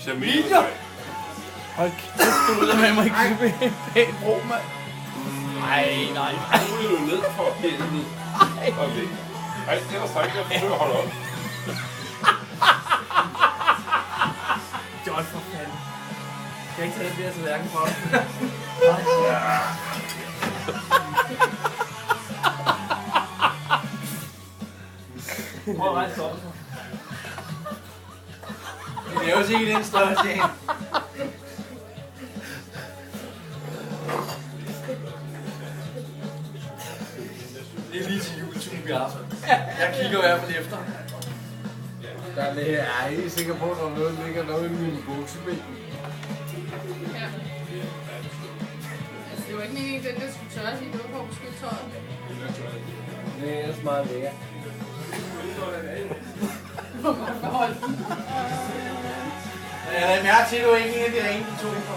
Jamil. Hold kæft, du ud med mig ikke en pæn bro, mand. Nej. Nu er du ned for helvede. Okay. Ej, det var sagt, jeg forsøger at holde op. John, for fanden. Jeg kan ikke tage det mere til hverken for. Prøv at rejse op. Det er jo sikkert en større ting. Det er lige til YouTube, vi har. Jeg kigger i hvert fald efter. Jeg er ikke sikker på, at der ligger noget i min bukseben. Ja. Altså, det var ikke meningen, at den der skulle tørre sig. Det var på at beskytte tøjet. Det er ellers meget lækkert. Du må godt beholde den. Jeg lader mærke til, at du ikke er en af de rene, de to for